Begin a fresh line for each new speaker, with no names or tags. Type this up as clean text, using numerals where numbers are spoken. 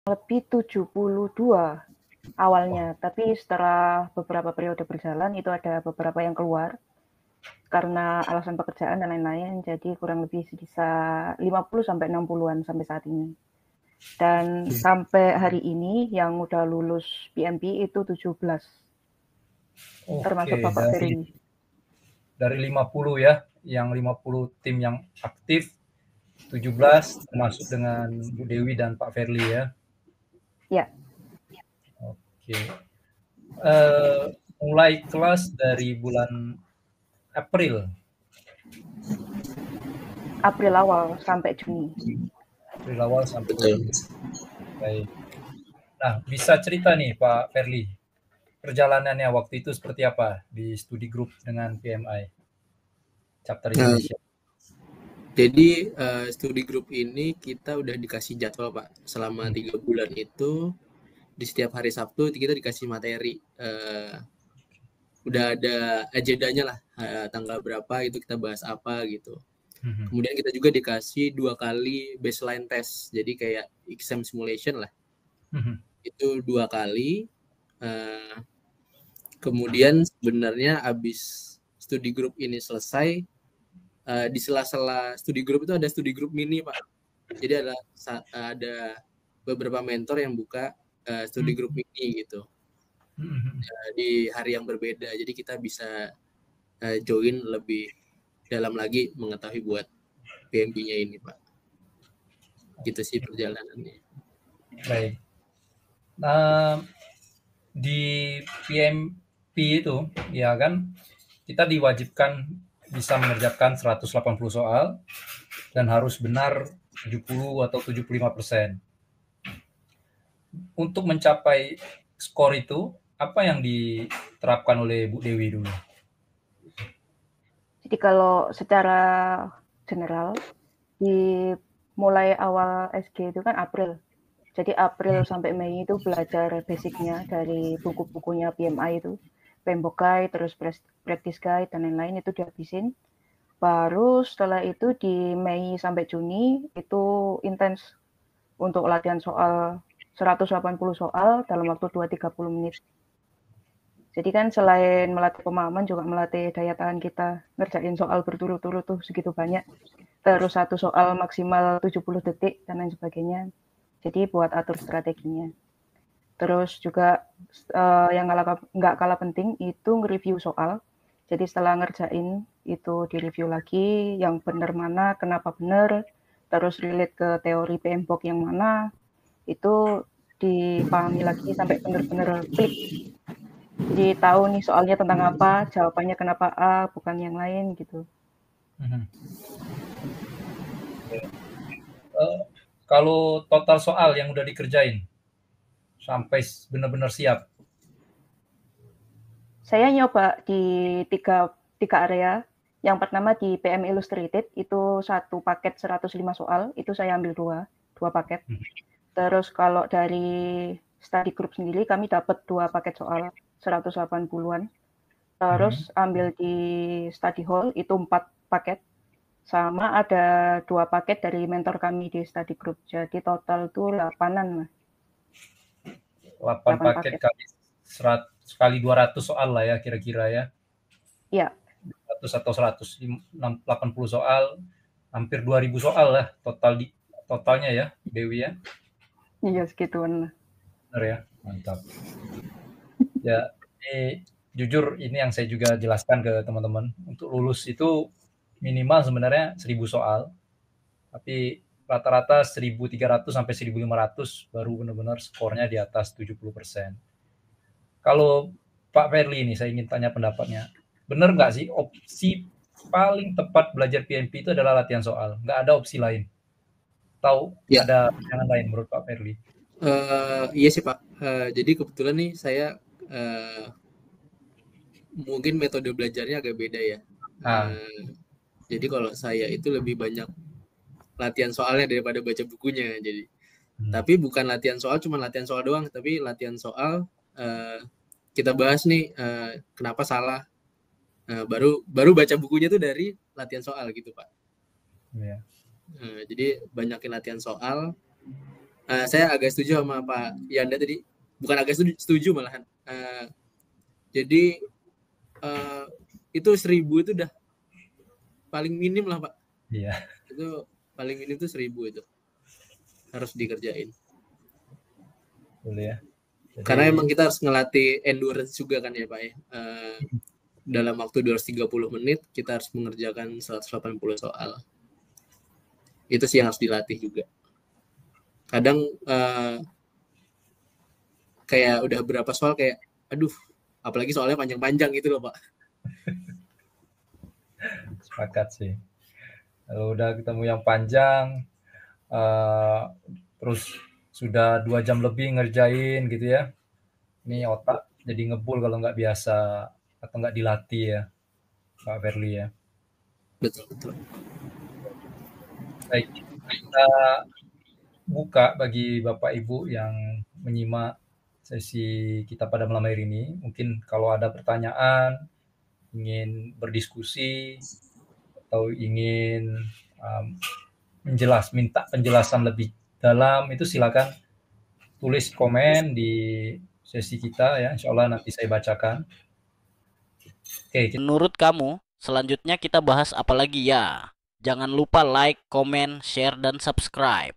lebih 72 awalnya, tapi setelah beberapa periode berjalan itu ada beberapa yang keluar karena alasan pekerjaan dan lain-lain, jadi kurang lebih bisa 50 sampai 60-an sampai saat ini. Dan sampai hari ini yang udah lulus PMP itu 17. Termasuk
Oke,
Bapak Ferry.
dari 50 ya, yang 50 tim yang aktif, 17 termasuk dengan Bu Dewi dan Pak Ferly ya.
Ya.
Oke. Mulai kelas dari bulan April.
April awal sampai Juni.
April awal sampai
Betul.
Juni. Baik. Nah, bisa cerita nih Pak Ferly, perjalanannya waktu itu seperti apa di studi grup dengan PMI Chapter Indonesia?
Jadi studi grup ini kita udah dikasih jadwal Pak, selama 3 bulan itu di setiap hari Sabtu kita dikasih materi, udah ada agendanya lah, tanggal berapa itu kita bahas apa gitu. Kemudian kita juga dikasih 2 kali baseline test, jadi kayak exam simulation lah. Itu 2 kali. Kemudian sebenarnya abis studi grup ini selesai, di sela-sela studi grup itu ada studi grup mini Pak. Jadi ada beberapa mentor yang buka studi grup mini gitu. Di hari yang berbeda, jadi kita bisa join lebih dalam lagi mengetahui buat PMP-nya ini Pak. Gitu sih perjalanannya.
Baik. Nah, di PMP itu ya kan kita diwajibkan bisa mengerjakan 180 soal dan harus benar 70 atau 75%. Untuk mencapai skor itu, apa yang diterapkan oleh Bu Dewi dulu?
Jadi kalau secara general, di mulai awal SG itu kan April. Jadi April sampai Mei itu belajar basicnya dari buku-bukunya PMI itu. PMBOK Guide, terus Practice Guide, dan lain-lain itu dihabisin. Baru setelah itu di Mei sampai Juni itu intens untuk latihan soal 180 soal dalam waktu 2-30 menit. Jadi kan selain melatih pemahaman juga melatih daya tahan kita, ngerjain soal berturut-turut tuh segitu banyak. Terus satu soal maksimal 70 detik dan lain sebagainya. Jadi buat atur strateginya. Terus juga yang nggak kalah penting itu nge-review soal. Jadi setelah ngerjain itu di-review lagi, yang benar mana, kenapa benar, terus relate ke teori PMBOK yang mana, itu dipahami lagi sampai benar-benar klik. Jadi tahu nih soalnya tentang apa, jawabannya kenapa A, bukan yang lain gitu.
Kalau total soal yang udah dikerjain sampai benar-benar siap?
Saya nyoba di tiga area. Yang pertama di PM Illustrated, itu satu paket 105 soal, itu saya ambil dua paket. Terus kalau dari study group sendiri, kami dapat 2 paket soal 180-an. Terus ambil di study hall, itu 4 paket. Sama ada 2 paket dari mentor kami di study group. Jadi total itu 8-an lah.
8 paket kali 200 soal lah ya kira-kira ya.
Iya.
100 atau 180 soal, hampir 2000 soal lah totalnya ya, Dewi ya.
Iya, segituan lah.
Benar ya, mantap. Ya, jujur ini yang saya juga jelaskan ke teman-teman. Untuk lulus itu minimal sebenarnya 1000 soal, tapi rata-rata 1300 sampai 1500 baru benar-benar skornya di atas 70%. Kalau Pak Ferly ini saya ingin tanya pendapatnya. Benar nggak sih opsi paling tepat belajar PMP itu adalah latihan soal? Nggak ada opsi lain? Tahu ya. Ada yang lain menurut Pak Ferly?
Iya sih Pak. Jadi kebetulan nih saya mungkin metode belajarnya agak beda ya. Jadi kalau saya itu lebih banyak latihan soalnya daripada baca bukunya. Jadi, tapi bukan latihan soal cuma latihan soal doang, tapi latihan soal kita bahas nih kenapa salah. Baru baca bukunya tuh dari latihan soal gitu Pak.
Yeah.
Jadi banyakin latihan soal. Saya agak setuju sama Pak Yanda tadi, bukan agak setuju malahan. Jadi itu 1.000 itu udah paling minim lah Pak.
Iya.
Itu paling minim itu 1.000 itu harus dikerjain.
Boleh ya. Jadi,
karena emang kita harus ngelatih endurance juga kan ya Pak ya. Dalam waktu 230 menit kita harus mengerjakan 180 soal. Itu sih yang harus dilatih juga. Kadang kayak udah berapa soal kayak aduh, apalagi soalnya panjang-panjang gitu loh Pak.
sepakat sih. Kalau udah ketemu yang panjang, terus sudah 2 jam lebih ngerjain gitu ya, ini otak jadi ngebul kalau nggak biasa atau nggak dilatih ya, Pak Verly ya.
Betul.
Baik, kita buka bagi Bapak Ibu yang menyimak sesi kita pada malam hari ini. Mungkin kalau ada pertanyaan, ingin berdiskusi, atau ingin minta penjelasan lebih dalam, itu silakan tulis komen di sesi kita ya. Insya Allah nanti saya bacakan. Oke,
Menurut kamu, selanjutnya kita bahas apa lagi ya? Jangan lupa like, comment, share, dan subscribe.